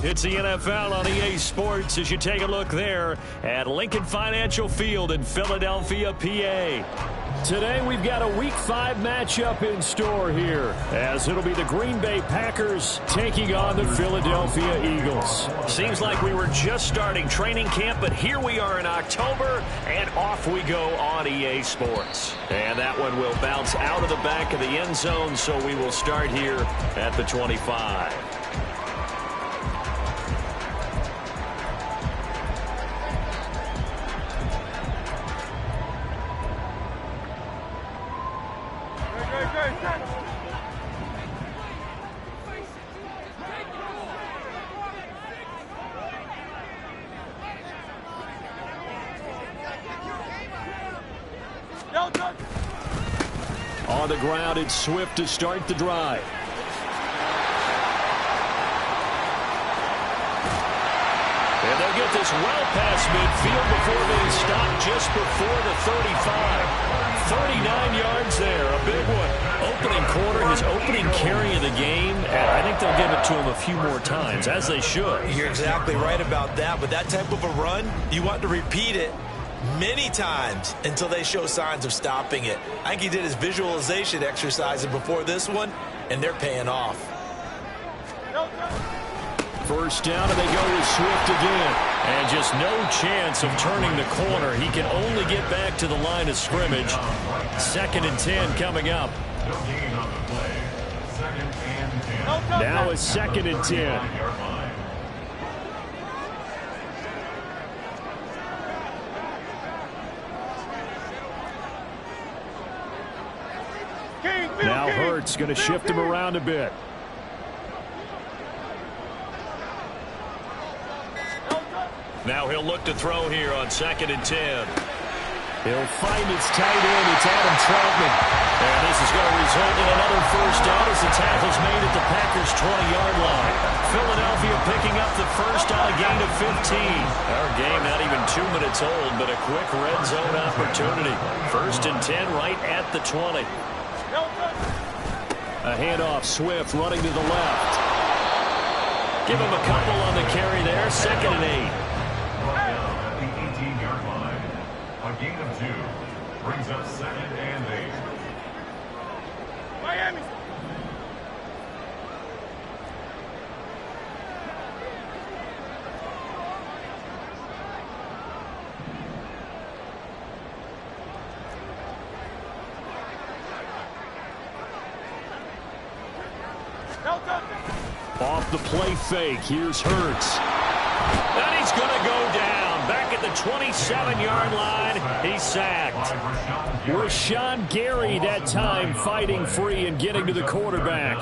It's the NFL on EA Sports as you take a look there at Lincoln Financial Field in Philadelphia, PA. Today we've got a Week 5 matchup in store here, as it'll be the Green Bay Packers taking on the Philadelphia Eagles. Seems like we were just starting training camp, but here we are in October, and off we go on EA Sports. And that one will bounce out of the back of the end zone, so we will start here at the 25. On the ground, it's Swift to start the drive. And they'll get this well past midfield before being stopped just before the 35. 39 yards there, a big one. Opening quarter, his opening carry of the game, and I think they'll give it to him a few more times, as they should. You're exactly right about that, but that type of a run, you want to repeat it many times until they show signs of stopping it. I think he did his visualization exercises before this one, and they're paying off. First down, and they go with Swift again. And just no chance of turning the corner. He can only get back to the line of scrimmage. 2nd and 10 coming up. Now it's 2nd and 10. Now Hurts going to shift him around a bit. Now he'll look to throw here on 2nd and 10. He'll find his tight end. It's Adam Troutman. And this is going to result in another first down as the tackle's made at the Packers' 20-yard line. Philadelphia picking up the first on a gain of 15. Our game not even 2 minutes old, but a quick red zone opportunity. 1st and 10 right at the 20. A handoff, Swift running to the left. Give him a couple on the carry there. 2nd and 8. At the 18-yard line, a gain of 2 brings up 2nd and 8. Miami. Off the play fake, here's Hurts. And he's going to go down. Back at the 27-yard line, he's sacked. Rashawn Gary that time fighting free and getting to the quarterback.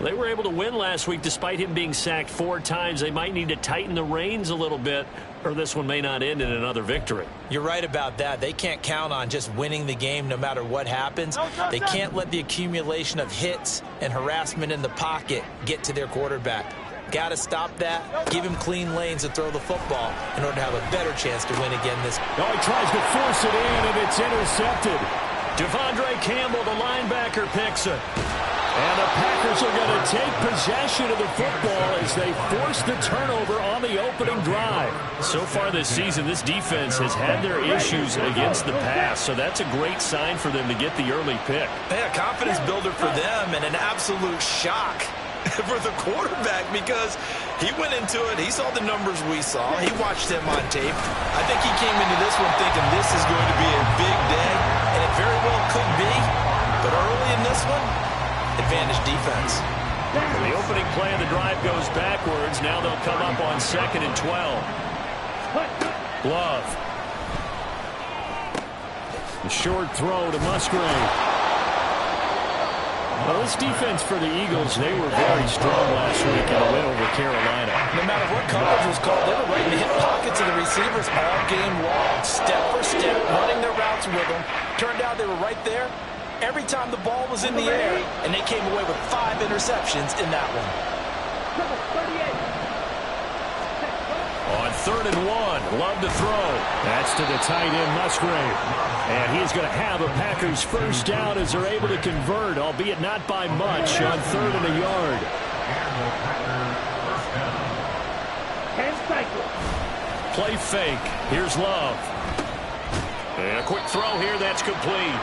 They were able to win last week despite him being sacked 4 times. They might need to tighten the reins a little bit, or this one may not end in another victory. You're right about that. They can't count on just winning the game no matter what happens. They can't let the accumulation of hits and harassment in the pocket get to their quarterback. Got to stop that, give him clean lanes to throw the football in order to have a better chance to win again this. Oh, he tries to force it in, and it's intercepted. Devondre Campbell, the linebacker, picks it. And the Packers are going to take possession of the football as they force the turnover on the opening drive. So far this season, this defense has had their issues against the pass, so that's a great sign for them to get the early pick. Yeah, confidence builder for them and an absolute shock for the quarterback because he went into it. He saw the numbers we saw. He watched them on tape. I think he came into this one thinking this is going to be a big day, and it very well could be. But early in this one, advantage defense. The opening play of the drive goes backwards. Now they'll come up on 2nd and 12. Love. The short throw to Musgrave. Well, this defense for the Eagles, they were very strong last week in a win over Carolina. No matter what coverage was called, they were right in the hip pockets of the receivers all game long, step for step, running their routes with them. Turned out they were right there every time the ball was in the air, and they came away with 5 interceptions in that one. On 3rd and 1, Love to throw. That's to the tight end, Musgrave. And he's going to have a Packers first down as they're able to convert, albeit not by much, on 3rd and a yard. play fake. Here's Love. And a quick throw here. That's complete.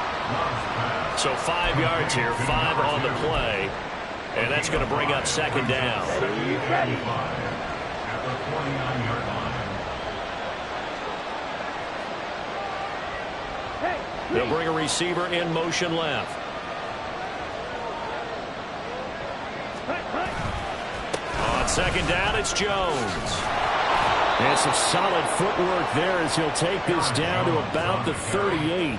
So 5 yards here, 5 on the play. And that's going to bring up second down. At the 49-yard line. They'll bring a receiver in motion left. On second down, it's Jones. And some solid footwork there as he'll take this down to about the 38.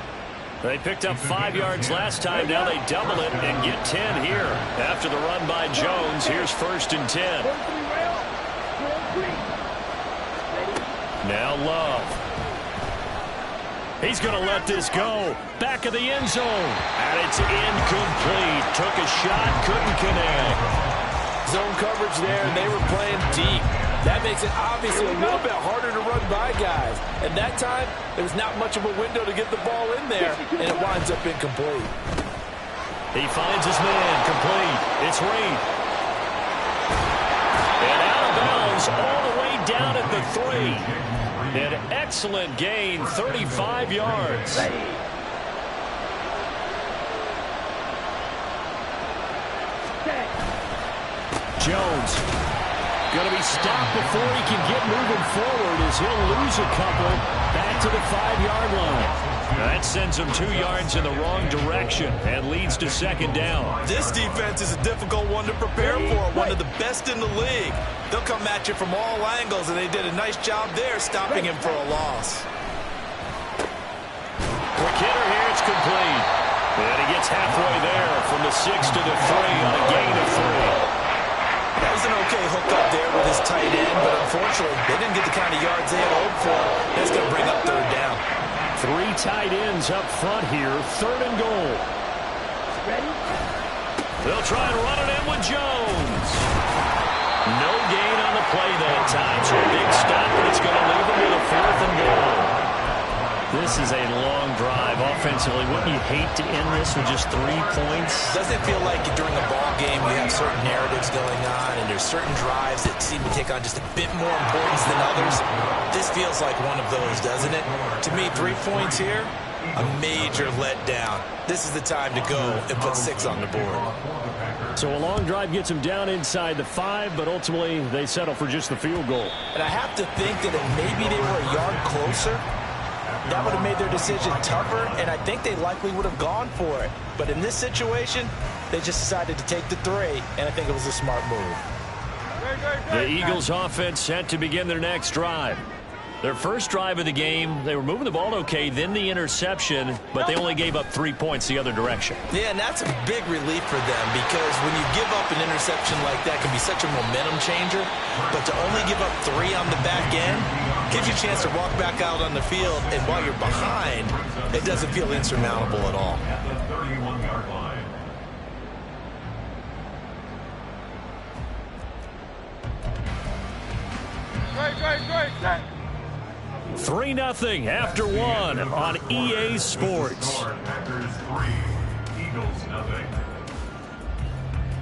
They picked up 5 yards last time. Now they double it and get 10 here. After the run by Jones, here's 1st and 10. Now Love. He's going to let this go. Back of the end zone. And it's incomplete. Took a shot, couldn't connect. Zone coverage there, and they were playing deep. That makes it obviously a little bit harder to run by guys. And that time, there was not much of a window to get the ball in there, and it winds up incomplete. He finds his man, complete. It's Reed. And out of bounds all the way down at the 3. An excellent gain, 35 yards. Jones going to be stopped before he can get moving forward as he'll lose a couple back to the 5-yard line. That sends him 2 yards in the wrong direction and leads to second down. This defense is a difficult one to prepare for, one of the best in the league. They'll come at you from all angles, and they did a nice job there stopping him for a loss. Quick hitter here, it's complete. And he gets halfway there from the 6 to the 3 on a gain of 3. That was an okay hook up there with his tight end, but unfortunately, they didn't get the kind of yards they had hoped for. That's going to bring up third down. 3 tight ends up front here, 3rd and goal. They'll try and run it in with Jones. No gain on the play that time, so a big stop, and it's going to leave him with a 4th and goal. This is a long drive offensively. Wouldn't you hate to end this with just 3 points? Doesn't it feel like during a ball game you have certain narratives going on and there's certain drives that seem to take on just a bit more importance than others? This feels like one of those, doesn't it? To me, 3 points here, a major letdown. This is the time to go and put 6 on the board. So a long drive gets them down inside the 5, but ultimately they settle for just the field goal. And I have to think that if maybe they were a yard closer, that would have made their decision tougher, and I think they likely would have gone for it. But in this situation, they just decided to take the 3, and I think it was a smart move. The Eagles offense set to begin their next drive. Their first drive of the game, they were moving the ball okay, then the interception, but they only gave up 3 points the other direction. Yeah, and that's a big relief for them because when you give up an interception like that, it can be such a momentum changer. But to only give up 3 on the back end gives you a chance to walk back out on the field, and while you're behind, it doesn't feel insurmountable at all. At the 31-yard line. 3-0 after 1 on EA Sports. Packers 3, Eagles 0.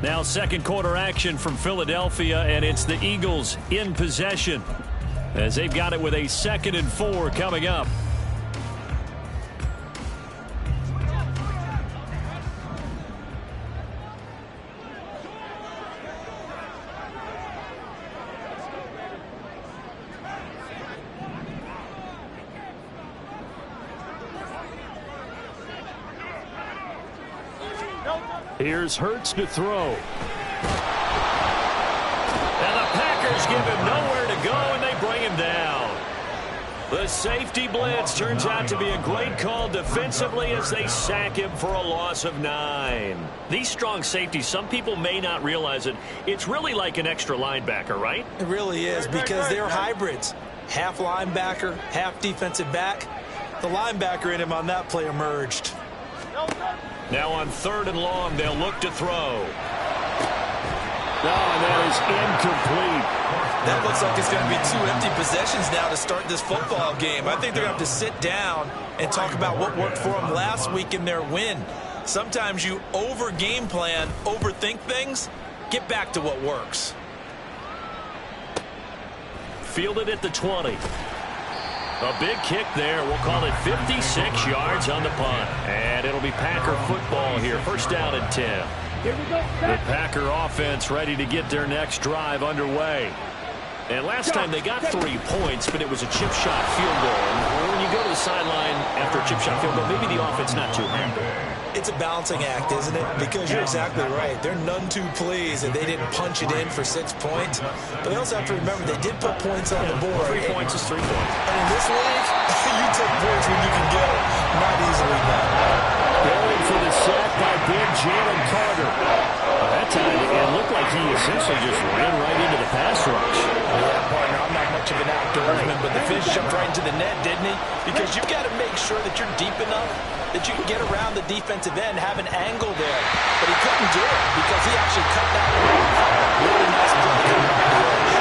Now second quarter action from Philadelphia, and it's the Eagles in possession as they've got it with a 2nd and 4 coming up. Here's Hurts to throw. And the Packers give him nowhere to go, and they bring him down. The safety blitz turns out to be a great call defensively as they sack him for a loss of 9. These strong safeties, some people may not realize it. It's really like an extra linebacker, right? It really is because they're hybrids. Half linebacker, half defensive back. The linebacker in him on that play emerged. Now on 3rd and long, they'll look to throw. Oh, that is incomplete. That looks like it's going to be 2 empty possessions now to start this football game. I think they're going to have to sit down and talk about what worked for them last week in their win. Sometimes you over-game plan, overthink things. Get back to what works. Fielded at the 20. A big kick there. We'll call it 56 yards on the punt. And it'll be Packer football here. First down and 10. Here we go. The Packer offense ready to get their next drive underway. And last time they got 3 points, but it was a chip shot field goal. And when you go to the sideline after a chip shot field goal, maybe the offense not too happy. It's a balancing act, isn't it? Because you're exactly right. They're none too pleased that they didn't punch it in for 6 points. But they also have to remember they did put points on the board. 3 points is 3 points. And in this league, you take points when you can get them. Not easily done. Going for the sack by big Jalen Carter. That time it looked like he essentially just ran right into the pass rush. Yeah, partner, I'm not much of an outdoorsman, but the fish jumped right into the net, didn't he? Because you've got to make sure that you're deep enough that you can get around the defensive end, have an angle there. But he couldn't do it because he actually cut that one off. Really nice play coming off the edge.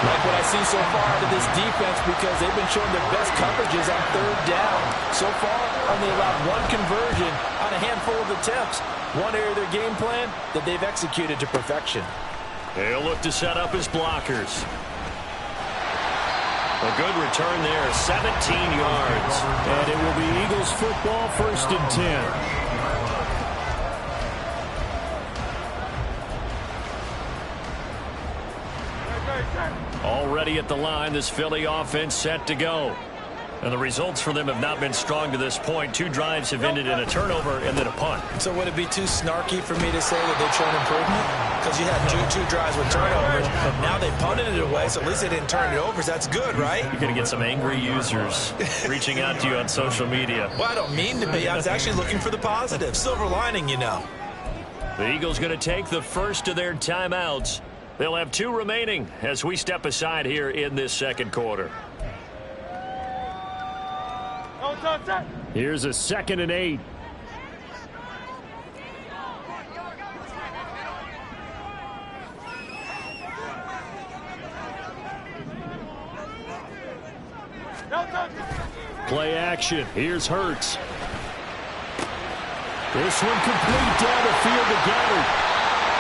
Like what I see so far out of this defense, because they've been showing their best coverages on 3rd down. So far, only allowed 1 conversion on a handful of attempts. One area of their game plan that they've executed to perfection. They'll look to set up his blockers. A good return there, 17 yards. And it will be Eagles football, 1st and 10. Already at the line, this Philly offense set to go. And the results for them have not been strong to this point. 2 drives have ended in a turnover and then a punt. So would it be too snarky for me to say that they've shown improvement? Because you had two drives with turnovers. Now they punted it away, so at least they didn't turn it over. So that's good, right? You're going to get some angry users reaching out to you on social media. Well, I don't mean to be. I was actually looking for the positive. Silver lining, you know. The Eagles going to take the first of their timeouts. They'll have 2 remaining as we step aside here in this 2nd quarter. Here's a 2nd and 8. Play action. Here's Hurts. This one complete down the field to Goddard.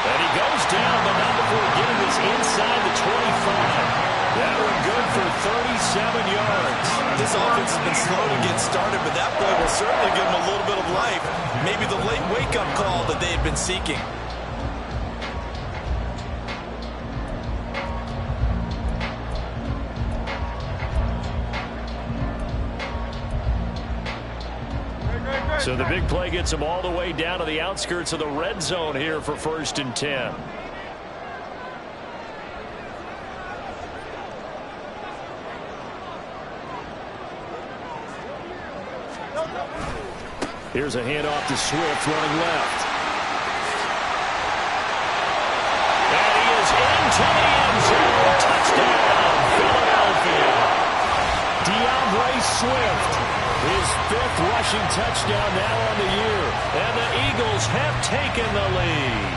And he goes down, but not before getting this inside the 25. That one good for 37 yards. This offense has been slow to get started, but that play will certainly give them a little bit of life. Maybe the late wake-up call that they had been seeking. So the big play gets them all the way down to the outskirts of the red zone here for 1st and 10. Here's a handoff to Swift running left. And he is into the end zone. Touchdown, Philadelphia. DeAndre Swift. His 5th rushing touchdown now on the year. And the Eagles have taken the lead.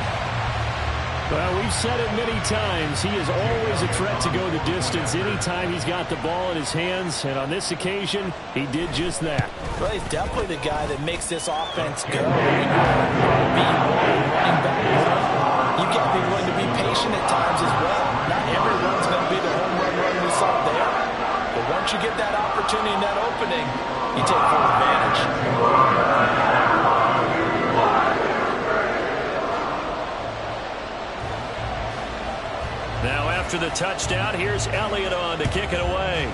Well, we've said it many times. He is always a threat to go the distance anytime he's got the ball in his hands. And on this occasion, he did just that. Well, he's definitely the guy that makes this offense go. Running back, you've got to be willing to be patient at times as well. Not every run's going to be the home run we saw there. But once you get that opportunity and that opening, you take full advantage. Now after the touchdown, here's Elliott on to kick it away.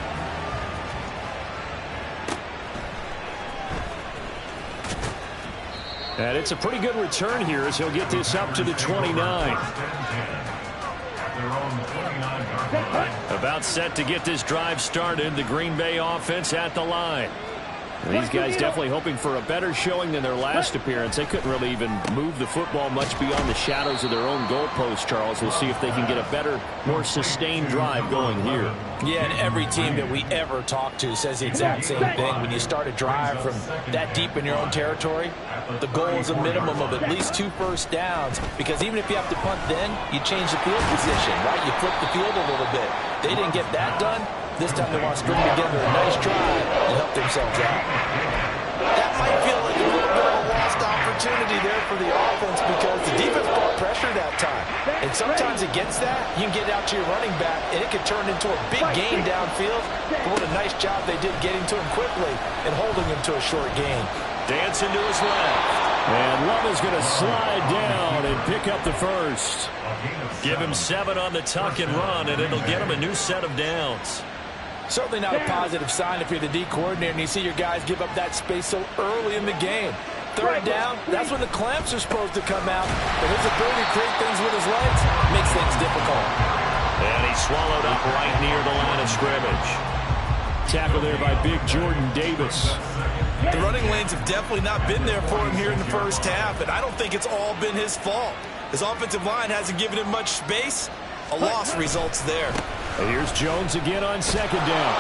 And it's a pretty good return here as he'll get this up to the 29. About set to get this drive started. The Green Bay offense at the line. These guys definitely hoping for a better showing than their last appearance. They couldn't really even move the football much beyond the shadows of their own goalpost, Charles. We'll see if they can get a better, more sustained drive going here. Yeah, and every team that we ever talk to says the exact same thing. When you start a drive from that deep in your own territory, the goal is a minimum of at least 2 first downs, because even if you have to punt then, you change the field position, right? You flip the field a little bit. They didn't get that done. This time they want to string together a nice drive and help themselves out. That might feel like a little bit of a lost opportunity there for the offense, because the defense brought pressure pressure that time. And sometimes against that, you can get out to your running back, and it can turn into a big gain downfield. But what a nice job they did getting to him quickly and holding him to a short gain. Dancing to his left. And Love is going to slide down and pick up the first. Give him 7 on the tuck and run, and it'll get him a new set of downs. Certainly not a positive sign if you're the D coordinator and you see your guys give up that space so early in the game. Third down, that's when the clamps are supposed to come out. But his ability to create things with his legs makes things difficult. And he swallowed up right near the line of scrimmage. Tackle there by big Jordan Davis. The running lanes have definitely not been there for him here in the first half, and I don't think it's all been his fault. His offensive line hasn't given him much space. A loss results there. And here's Jones again on second down.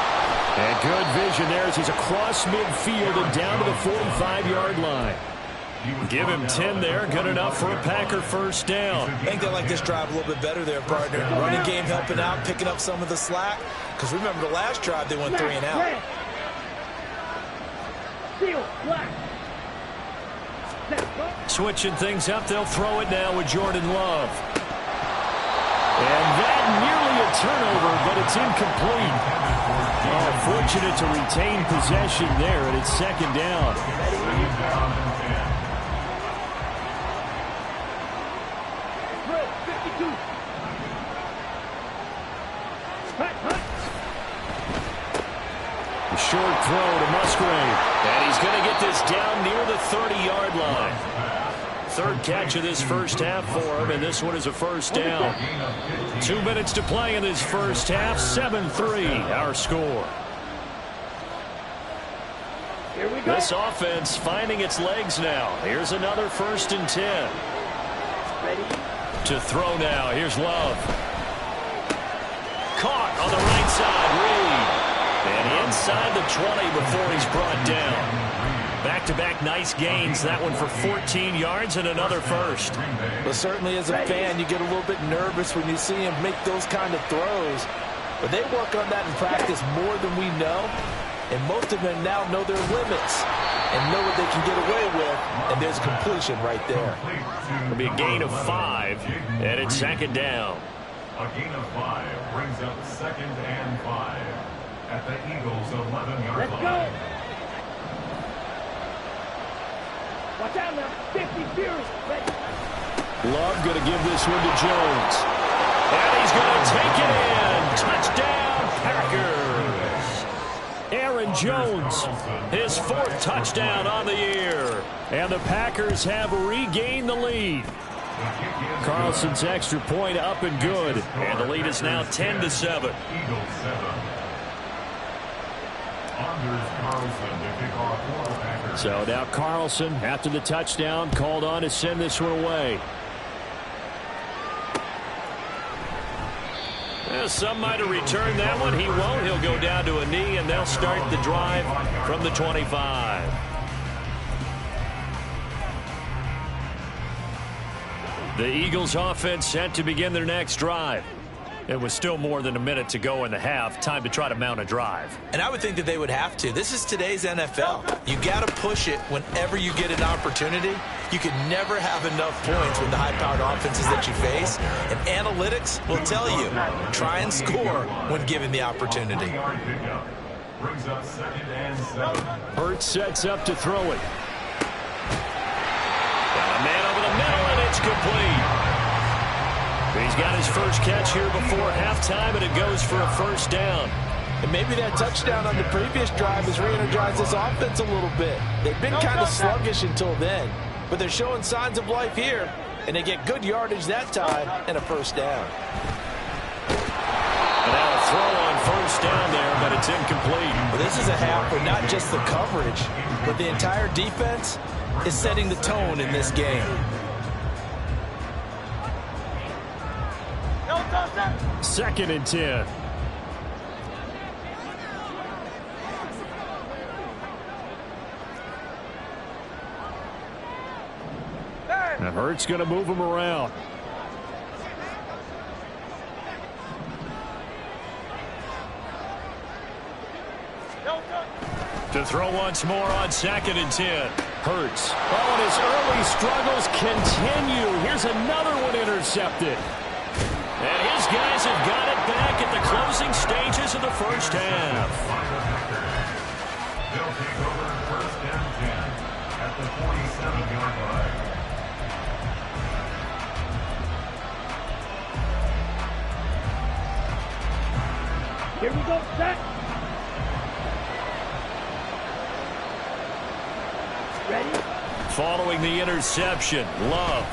And good vision there as he's across midfield and down to the 45-yard line. Give him 10 there. Good enough for a Packer first down. I think they like this drive a little bit better there, partner. Running game helping out, picking up some of the slack. Because remember, the last drive, they went 3 and out. Switching things up, they'll throw it now with Jordan Love. And that nearly a turnover, but it's incomplete. Oh, fortunate to retain possession there, and it's second down. A short throw to Musgrave. And he's going to get this down near the 30-yard line. Third catch of this first half for him, and this one is a first down. 2 minutes to play in this first half. 7-3, our score. Here we go. This offense finding its legs now. Here's another 1st and 10. Ready? To throw now. Here's Love. Caught on the right side. Reed. And inside the 20 before he's brought down. Back-to-back nice gains. That one for 14 yards and another first. Well, certainly as a fan, you get a little bit nervous when you see him make those kind of throws. But they work on that in practice more than we know. And most of them now know their limits and know what they can get away with. And there's completion right there. It'll be a gain of 5, and it's second down. A gain of 5 brings up 2nd and 5 at the Eagles' 11-yard Let's line. go. Watch out now. 50 Fury. Ready. Love going to give this one to Jones. And he's going to take it in. Touchdown, Packers. Aaron Jones, his 4th touchdown on the year. And the Packers have regained the lead. Carlson's extra point up and good. And the lead is now 10-7. Eagles 7. Anders Carlson to kick off for the Packers. So now Carlson, after the touchdown, called on to send this one away. Well, some might have returned that one. He won't. He'll go down to a knee, and they'll start the drive from the 25. The Eagles offense set to begin their next drive. It was still more than a minute to go in the half. Time to try to mount a drive. And I would think that they would have to. This is today's NFL. You got to push it whenever you get an opportunity. You can never have enough points with the high-powered offenses that you face. And analytics will tell you, try and score when given the opportunity. Brings up 2nd and 7. Hurts sets up to throw it. Got a man over the middle, and it's complete. He's got his first catch here before halftime, and it goes for a first down. And maybe that touchdown on the previous drive has re-energized this offense a little bit. They've been kind of sluggish until then, but they're showing signs of life here, and they get good yardage that time and a first down. And now a throw on first down there, but it's incomplete. Well, this is a half where not just the coverage, but the entire defense is setting the tone in this game. 2nd and 10. Now Hurts going to move him around. To throw once more on 2nd and 10. Hurts. Oh, and his early struggles continue. Here's another one intercepted. And his guys have got it back at the closing stages of the first half. They'll take over 1st and 10 at the 47-yard line. Here we go, set. Ready? Following the interception, Love.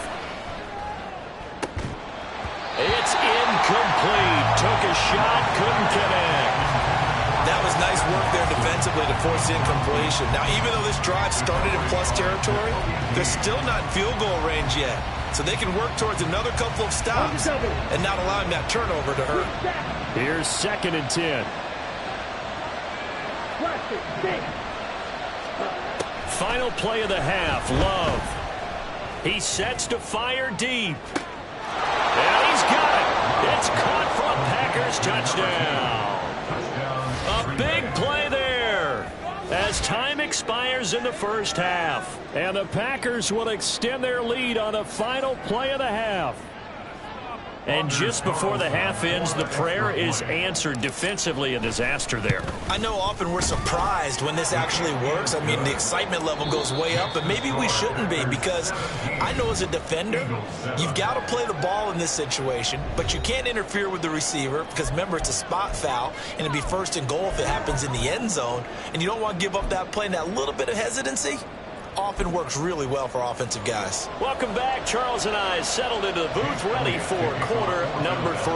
It's incomplete. Took a shot, couldn't connect. That was nice work there defensively to force incompletion. Now, even though this drive started in plus territory, they're still not in field goal range yet. So they can work towards another couple of stops and not allowing that turnover to hurt. Here's 2nd and 10. Final play of the half, Love. He sets to fire deep. And he's got it. It's caught for a Packers touchdown. A big play there as time expires in the first half. And the Packers will extend their lead on the final play of the half. And just before the half ends, the prayer is answered. Defensively, a disaster there. I know often we're surprised when this actually works. I mean, the excitement level goes way up, but maybe we shouldn't be, because I know as a defender, you've got to play the ball in this situation, but you can't interfere with the receiver because, remember, it's a spot foul, and it'd be 1st and goal if it happens in the end zone, and you don't want to give up that play, and that little bit of hesitancy often works really well for offensive guys. Welcome back. Charles and I settled into the booth, ready for quarter number 3.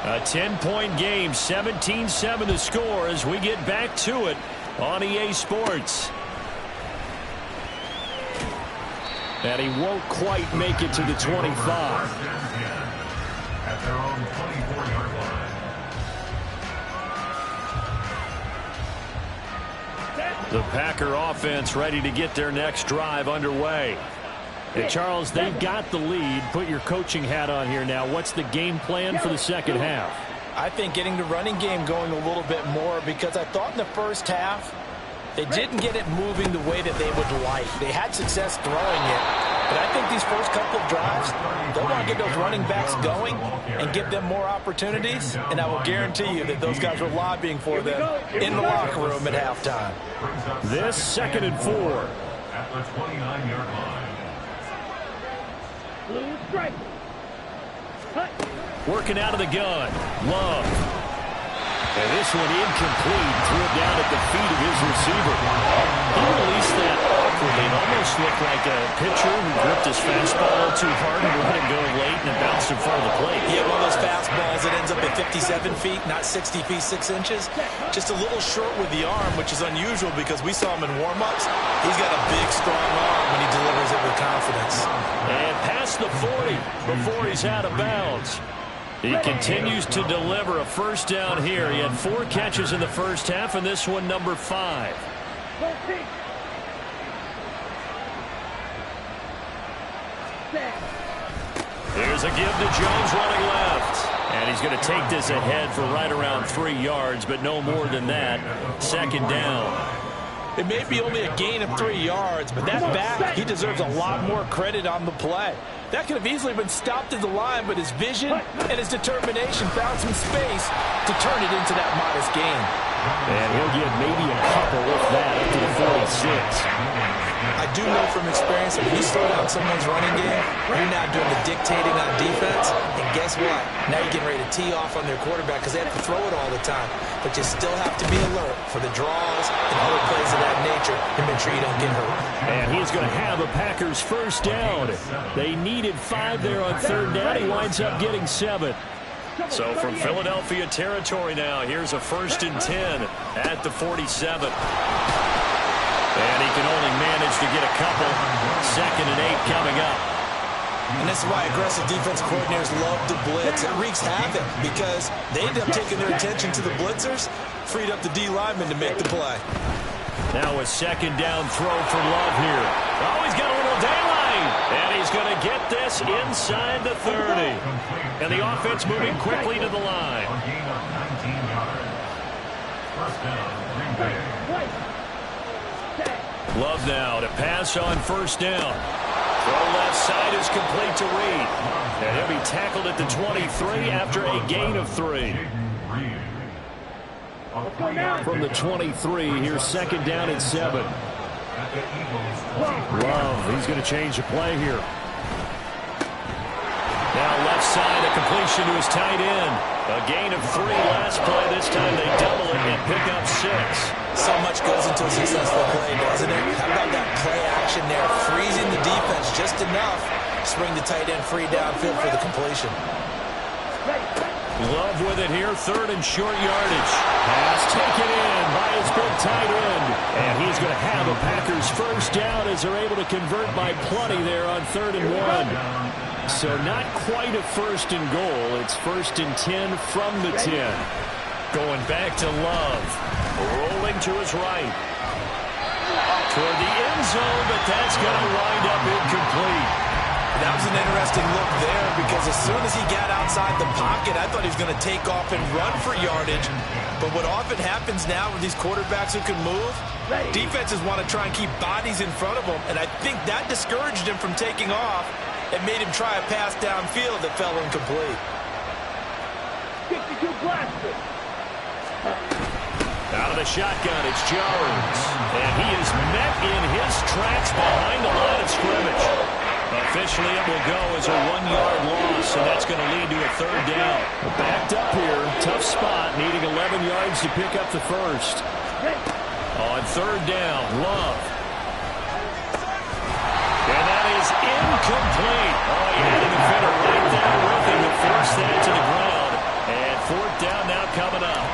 A 10-point game, 17-7 to score as we get back to it on EA Sports. And he won't quite make it to the 25. At their own 24-yard line. The Packer offense ready to get their next drive underway. And Charles, they've got the lead. Put your coaching hat on here now. What's the game plan for the second half? I think getting the running game going a little bit more, because I thought in the first half they didn't get it moving the way that they would like. They had success throwing it, but I think these first couple of drives, they'll want to get those running backs going and give them more opportunities, and I will guarantee you that those guys were lobbying for them in the locker room at halftime. This 2nd and 4. At the 29-yard line. Blue strike. Cut. Working out of the gun. Love. And this one incomplete. Threw it down at the feet of his receiver. He released that awkwardly. It almost looked like a pitcher who gripped his fastball too hard and let it go late, and it bounced in front of the plate. Yeah, one of those fastballs that ends up at 57 feet, not 60 feet, 6 inches. Just a little short with the arm, which is unusual because we saw him in warm-ups. He's got a big, strong arm when he delivers it with confidence. And past the 40 before he's out of bounds. He continues to deliver a first down here. He had 4 catches in the first half, and this one number 5. Here's a give to Jones running left. And he's going to take this ahead for right around 3 yards, but no more than that. 2nd down. It may be only a gain of 3 yards, but that back, he deserves a lot more credit on the play. That could have easily been stopped at the line, but his vision and his determination found some space to turn it into that modest gain. And he'll get maybe a couple if that up to the 46. I do know from experience that when you slow down someone's running game, you're now doing the dictating on defense. And guess what? Now you're getting ready to tee off on their quarterback because they have to throw it all the time. But you still have to be alert for the draws and other plays of that nature and make sure you don't get hurt. And he's going to have a Packers first down. They needed 5 there on 3rd down. He winds up getting 7. So from Philadelphia territory now, here's a 1st and 10 at the 47. And he can only manage to get a couple. 2nd and 8 coming up. And this is why aggressive defense coordinators love to blitz. It wreaks havoc because they end up taking their attention to the blitzers, freed up the D lineman to make the play. Now a 2nd down throw for Love here. Oh, he's got a little daylight. And he's going to get this inside the 30. And the offense moving quickly to the line. A gain of 19 yards. First down, Green Bay. Love now to pass on first down. Throw left side is complete to Reed. And he'll be tackled at the 23 after a gain of 3. From the 23, here's second down and 7. Love, he's going to change the play here. Now left side, a completion to his tight end. A gain of 3 last play. This time they double it and pick up 6. So much goes into a successful play, doesn't it? How about that play action there? Freezing the defense just enough to swing the tight end free downfield for the completion. Love with it here, third and short yardage. Pass taken in by his big tight end. And he's going to have a Packers first down as they're able to convert by plenty there on 3rd and 1. So not quite a first and goal. It's 1st and 10 from the 10. Going back to Love. Rolling to his right. Toward the end zone, but that's going to wind up incomplete. That was an interesting look there because as soon as he got outside the pocket, I thought he was going to take off and run for yardage. But what often happens now with these quarterbacks who can move, defenses want to try and keep bodies in front of them, and I think that discouraged him from taking off and made him try a pass downfield that fell incomplete. 52 blaster. Out of the shotgun, it's Jones. And he is met in his tracks behind the line of scrimmage. Officially, it will go as a 1-yard loss, and that's going to lead to a 3rd down. Backed up here, tough spot, needing 11 yards to pick up the first. On 3rd down, Love. And that is incomplete. Oh, he had a defender right there with him to force that to the ground. And 4th down now coming up.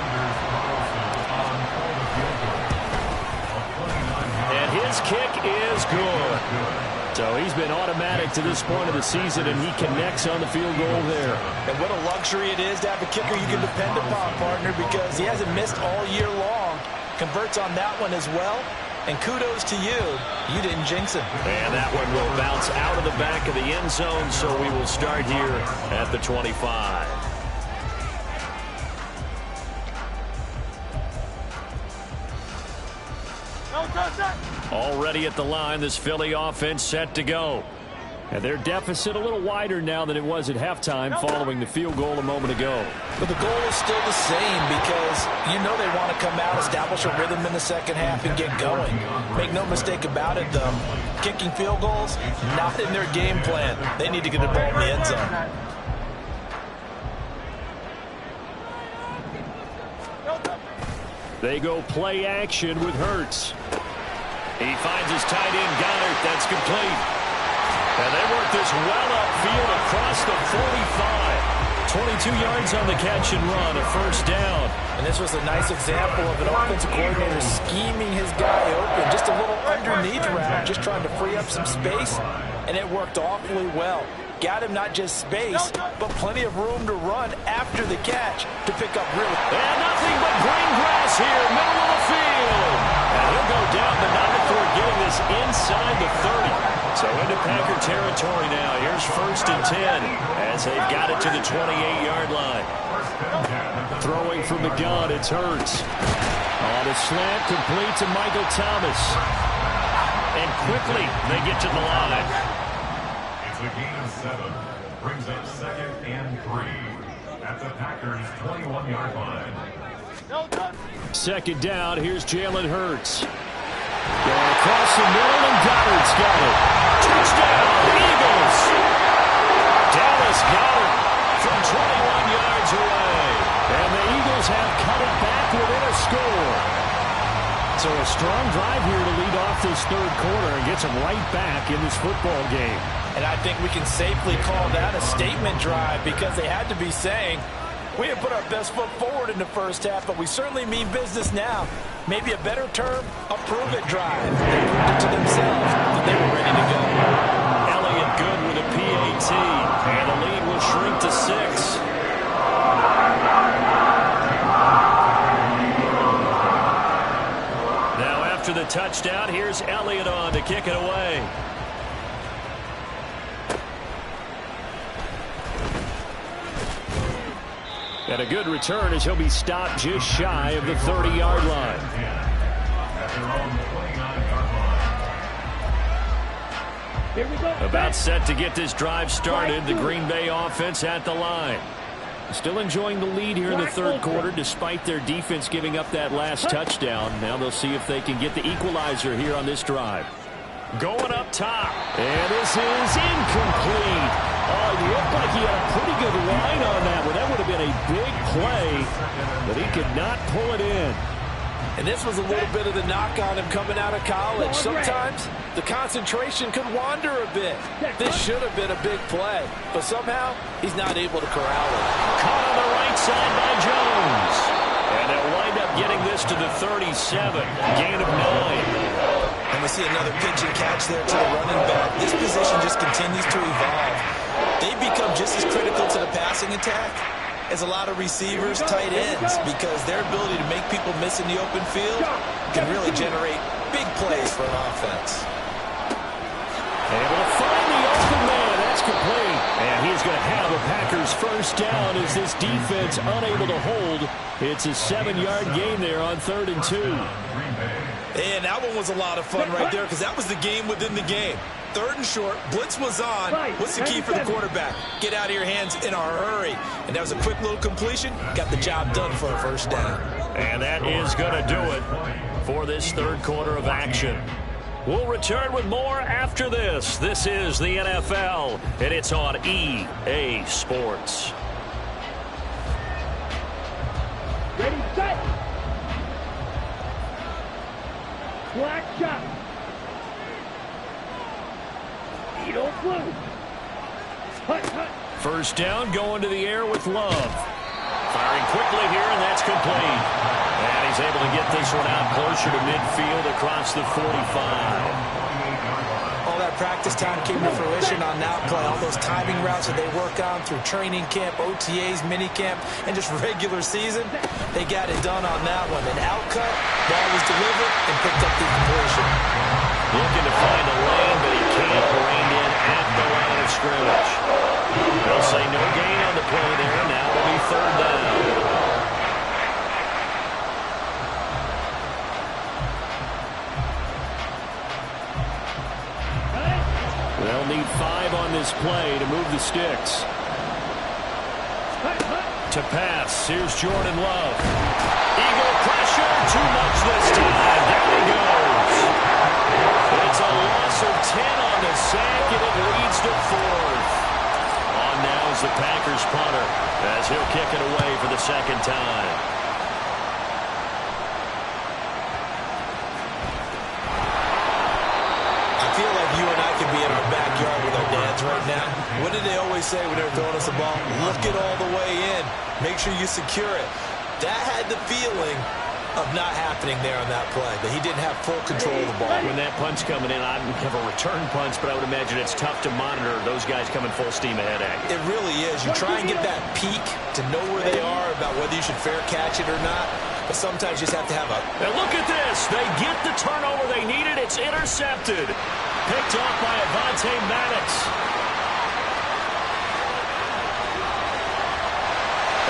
And his kick is good. So he's been automatic to this point of the season, and he connects on the field goal there. And what a luxury it is to have a kicker you can depend upon, partner, because he hasn't missed all year long. Converts on that one as well. And kudos to you. You didn't jinx him. And that one will bounce out of the back of the end zone, so we will start here at the 25. Already at the line, this Philly offense set to go. And their deficit a little wider now than it was at halftime following the field goal a moment ago. But the goal is still the same because you know they want to come out, establish a rhythm in the second half, and get going. Make no mistake about it, though. Kicking field goals, not in their game plan. They need to get the ball in the end zone. They go play action with Hurts. He finds his tight end, Goddard. That's complete. And they work this well upfield across the 45. 22 yards on the catch and run, a first down. And this was a nice example of an offensive coordinator scheming his guy open. Just a little underneath route, just trying to free up some space, and it worked awfully well. Got him not just space, but plenty of room to run after the catch to pick up really. And nothing but green grass here, middle of the field. And he'll go down, but not before getting this inside the 30. So into Packer territory now. Here's 1st and 10 as they've got it to the 28-yard line. Throwing from the gun, it's Hurts. On a slant, complete to Michael Thomas. And quickly, they get to the line. It's a gain of 7. Brings up 2nd and 3 at the Packers' 21-yard line. 2nd down, here's Jalen Hurts. Going across the middle, and Goddard's got it. Touchdown, Eagles! Dallas Goedert from 21 yards away. And the Eagles have cut it back within a score. So a strong drive here to lead off this 3rd quarter and gets them right back in this football game. And I think we can safely call that a statement drive because they had to be saying, we didn't put our best foot forward in the first half, but we certainly mean business now. Maybe a better term, a prove-it drive. They proved it to themselves that they were ready to go. Elliott good with a PAT, and the lead will shrink to 6. Now after the touchdown, here's Elliott on to kick it away. And a good return as he'll be stopped just shy of the 30-yard line. At their own 29-yard line. Here we go. About set to get this drive started. The Green Bay offense at the line. Still enjoying the lead here in the third quarter despite their defense giving up that last touchdown. Now they'll see if they can get the equalizer here on this drive. Going up top. And this is incomplete. Oh, it looked like he had a pretty good line on that one. That would have been a big play, but he could not pull it in. And this was a little bit of the knock on him coming out of college. Sometimes the concentration could wander a bit. This should have been a big play, but somehow he's not able to corral it. Caught on the right side by Jones. And they'll wind up getting this to the 37. Gain of 9. And we see another pitch and catch there to the running back. This position just continues to evolve. They become just as critical to the passing attack as a lot of receivers, tight ends, because their ability to make people miss in the open field can really generate big plays for an offense. Able to find the open man. That's complete. And he's going to have a Packers first down as this defense unable to hold. It's a 7-yard gain there on 3rd and 2. And that one was a lot of fun right there because that was the game within the game. 3rd and short, blitz was on. What's the key for the quarterback? Get out of your hands in a hurry. And that was a quick little completion. Got the job done for a first down. And that is going to do it for this third quarter of action. We'll return with more after this. This is the NFL, and it's on EA Sports. Ready, set. Black shot. Eagle blue. Hut, hut. First down, going to the air with Love. Firing quickly here, and that's complete. And he's able to get this one out closer to midfield across the 45. All that practice time came to fruition on that play. All those timing routes that they work on through training camp, OTAs, minicamp, and just regular season, they got it done on that one. An outcut, ball was delivered, and picked up the completion. Looking to find a lane, but he can't. Reined in at the line of scrimmage. They'll say no gain on the play there. Now it'll be 3rd down. They'll need 5 on this play to move the sticks. To pass, here's Jordan Love. Eagle pressure, too much this time. Down he goes. It's a loss of 10 on the sack, and it leads to 4th. On now is the Packers punter, as he'll kick it away for the second time. I feel like you and I could be in our backyard with our dads right now. What did they always say when they were throwing us a ball? Look it all the way in. Make sure you secure it. That had the feeling of not happening there on that play, that he didn't have full control of the ball. When that punt's coming in, I have a return punch, but I would imagine it's tough to monitor those guys coming full steam ahead at you. It really is. You try and get that peek to know where they are, about whether you should fair catch it or not, but sometimes you just have to have a... And look at this. They get the turnover they needed. It's intercepted. Picked off by Avonte Maddox.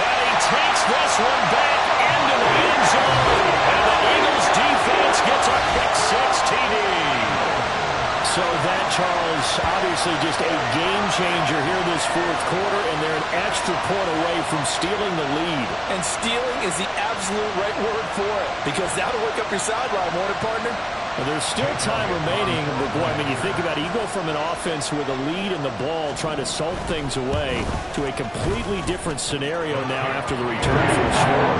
And he takes this one back into the end zone. And the Eagles defense gets a pick-6 TD. So that, Charles, obviously just a game-changer here this fourth quarter, and they're an extra point away from stealing the lead. And stealing is the absolute right word for it, because that'll work up your sideline, won't it, partner? Well, there's still time remaining, but boy, I mean, you think about it, you go from an offense with a lead in the ball trying to salt things away to a completely different scenario now after the return from the score.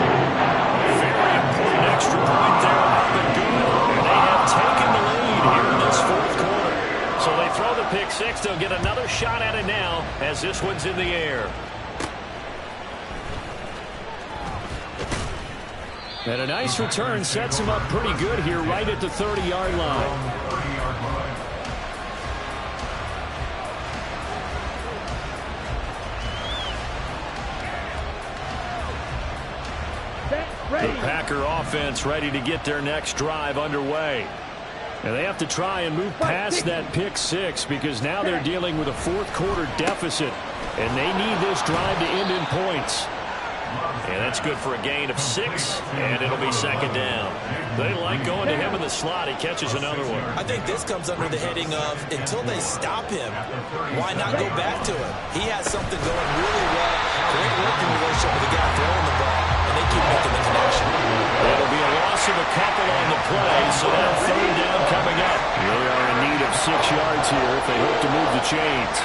Very important extra point there, not been good, and they have taken the lead here in this fourth quarter. So they throw the pick-6, they'll get another shot at it now as this one's in the air. And a nice return sets him up pretty good here right at the 30-yard line. The Packer offense ready to get their next drive underway. And they have to try and move past that pick-6 because now they're dealing with a fourth quarter deficit. And they need this drive to end in points. And that's good for a gain of 6, and it'll be second down. They like going to him in the slot. He catches another one. I think this comes under the heading of until they stop him, why not go back to him? He has something going really well. Great working relationship with the guy throwing the ball, and they keep making the connection. It'll be a loss of a couple on the play, so now third down coming up. They are in need of 6 yards here if they hope to move the chains.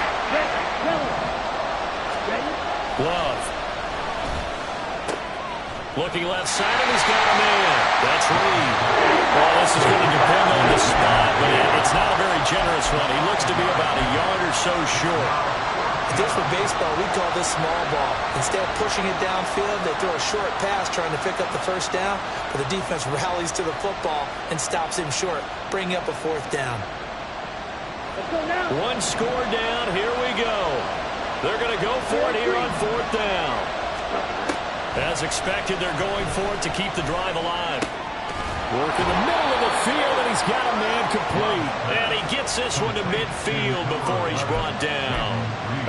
Love. Looking left side, and he's got a man. That's Reed. Well, this is going to depend on the spot, but it's not a very generous one. He looks to be about a yard or so short. Just for baseball, we call this small ball. Instead of pushing it downfield, they throw a short pass trying to pick up the first down, but the defense rallies to the football and stops him short, bringing up a 4th down. One score down. Here we go. They're going to go for it here on 4th down. As expected, they're going for it to keep the drive alive. Work in the middle of the field, and he's got a man complete. And he gets this one to midfield before he's brought down.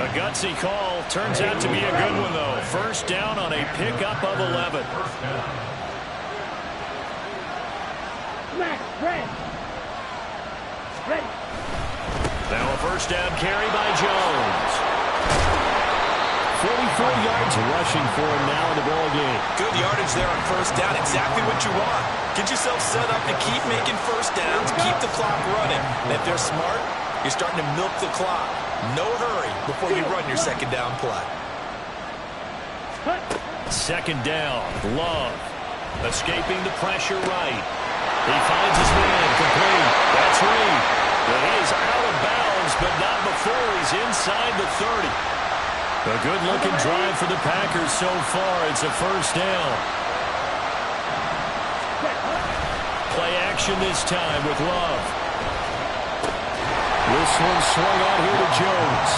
A gutsy call. Turns out to be a good one, though. First down on a pickup of 11. Now a first down carry by Jones. 44 yards rushing for him now in the ball game. Good yardage there on first down. Exactly what you want. Get yourself set up to keep making first downs, keep the clock running. And if they're smart, you're starting to milk the clock. No hurry before you run your second down play. Second down. Love. Escaping the pressure right. He finds his man complete. That's Reed. He is out of bounds, but not before he's inside the 30. A good-looking drive for the Packers so far. It's a first down. Play action this time with Love. This one swung out here to Jones.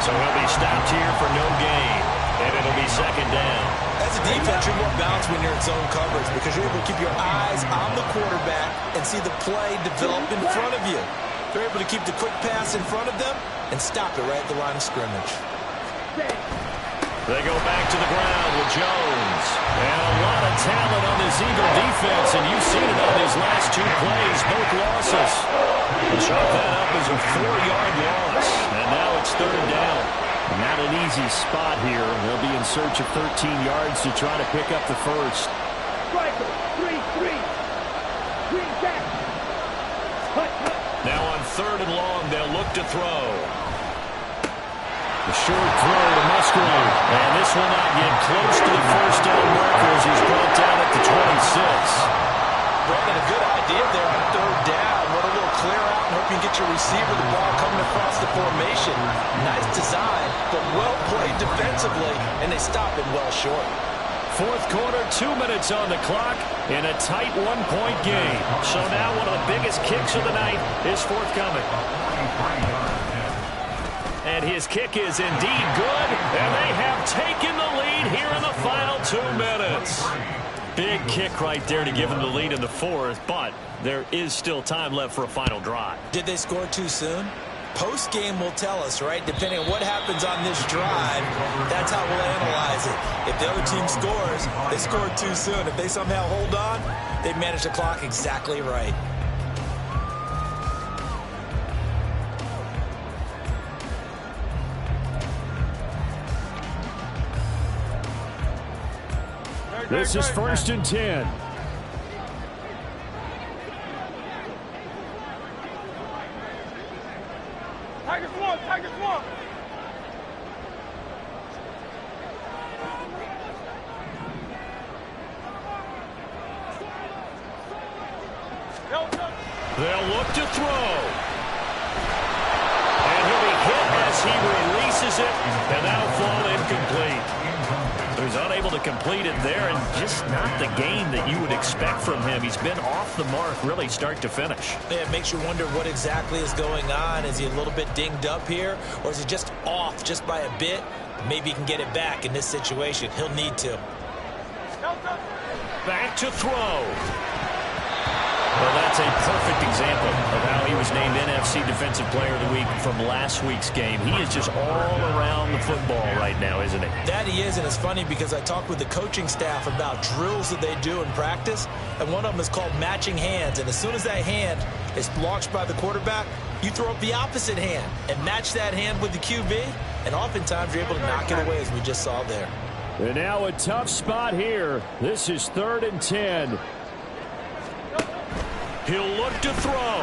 So he'll be stopped here for no gain. And it'll be second down. As a defense, you're more balanced when you're in zone coverage because you're able to keep your eyes on the quarterback and see the play develop in front of you. They're able to keep the quick pass in front of them and stop it right at the line of scrimmage. They go back to the ground with Jones. And a lot of talent on this Eagle defense, and you've seen it on these last 2 plays, both losses. Chalk that up as a 4-yard loss. And now it's third down. Not an easy spot here. They'll be in search of 13 yards to try to pick up the first. Striker, 3-3. Green back. Now on third and long, they'll look to throw. The short throw to Musgrave. And this will not get close to the first down marker as he's brought down at the 26. Brandon, a good idea there on third down. What a little clear out and hope you get your receiver the ball coming across the formation. Nice design, but well played defensively, and they stop it well short. Fourth quarter, 2 minutes on the clock in a tight 1-point game. So now one of the biggest kicks of the night is forthcoming. And his kick is indeed good, and they have taken the lead here in the final 2 minutes. Big kick right there to give them the lead in the fourth, but there is still time left for a final drive. Did they score too soon? Post-game will tell us, right? Depending on what happens on this drive, that's how we'll analyze it. If the other team scores, they scored too soon. If they somehow hold on, they manage the clock exactly right. This is first and 10. Tigers one, Tigers one. They'll look to throw. And he'll be hit as he releases it, and that'll fall incomplete. So he's unable to complete it there, and just not the game that you would expect from him. He's been off the mark really start to finish. Yeah, it makes you wonder what exactly is going on. Is he a little bit dinged up here, or is he just off just by a bit? Maybe he can get it back in this situation. He'll need to. Back to throw. Well, that's a perfect example of how he was named NFC Defensive Player of the Week from last week's game. He is just all around the football right now, isn't he? That he is, and it's funny because I talked with the coaching staff about drills that they do in practice, and one of them is called matching hands. And as soon as that hand is launched by the quarterback, you throw up the opposite hand and match that hand with the QB, and oftentimes you're able to knock it away, as we just saw there. And now a tough spot here. This is 3rd and 10. He'll look to throw.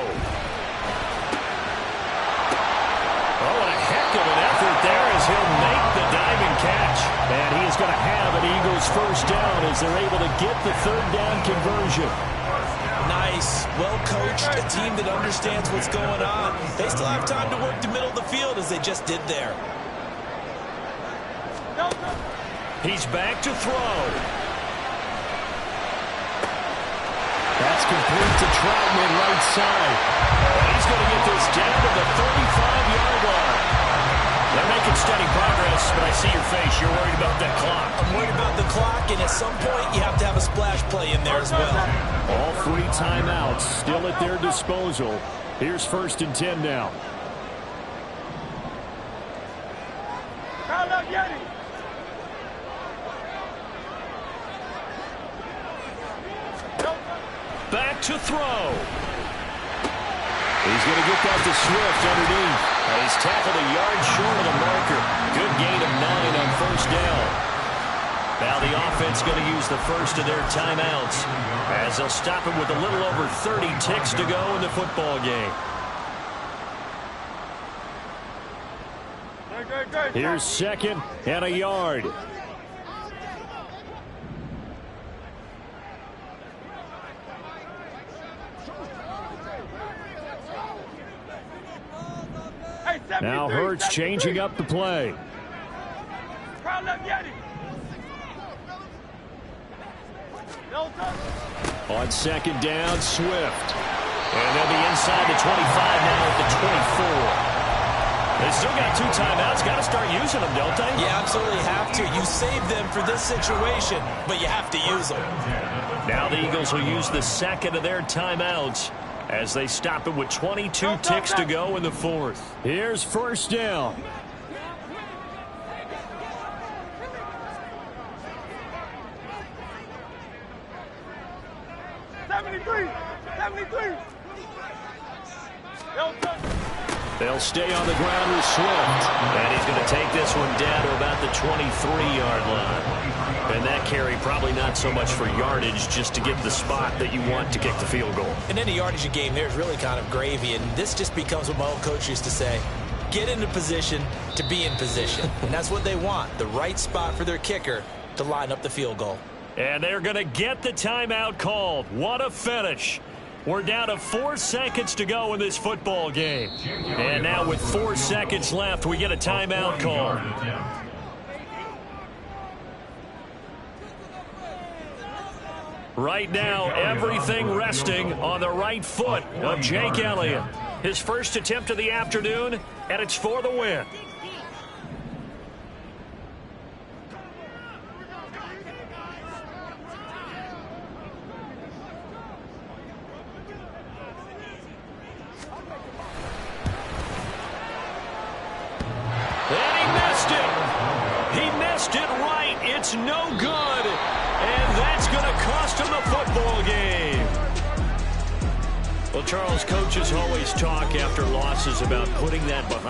Oh, and a heck of an effort there as he'll make the diving catch. And he is going to have an Eagles first down as they're able to get the 3rd down conversion. Nice, well-coached, a team that understands what's going on. They still have time to work the middle of the field as they just did there. He's back to throw. That's complete to Troutman right side. And he's going to get this down to the 35-yard line. They're making steady progress, but I see your face. You're worried about that clock. I'm worried about the clock, and at some point you have to have a splash play in there as well. All 3 timeouts still at their disposal. Here's 1st and 10 now. Back to throw. He's going to get that to Swift underneath. He's tackled a yard short of the marker. Good gain of 9 on 1st down. Now the offense going to use the first of their timeouts as they'll stop it with a little over 30 ticks to go in the football game. Here's 2nd and a yard. Now Hurts changing up the play. On 2nd down, Swift. And they'll be inside the 25 now at the 24. They still got 2 timeouts. Got to start using them, don't they? You absolutely have to. You save them for this situation, but you have to use them. Now the Eagles will use the 2nd of their timeouts as they stop it with 22 ticks to go in the 4th. Here's 1st down. They'll stay on the ground with Swift. And he's going to take this one down to about the 23-yard line. And that carry probably not so much for yardage, just to get the spot that you want to kick the field goal. In any yardage game, there's really kind of gravy. And this just becomes what my old coach used to say. Get into position to be in position. And that's what they want, the right spot for their kicker to line up the field goal. And they're going to get the timeout called. What a finish. We're down to 4 seconds to go in this football game. And now with 4 seconds left, we get a timeout call. Right now, everything resting on the right foot of Jake Elliott. His first attempt of the afternoon, and it's for the win. It's no good, and that's going to cost him the football game. Well, Charles, coaches always talk after losses about putting that behind.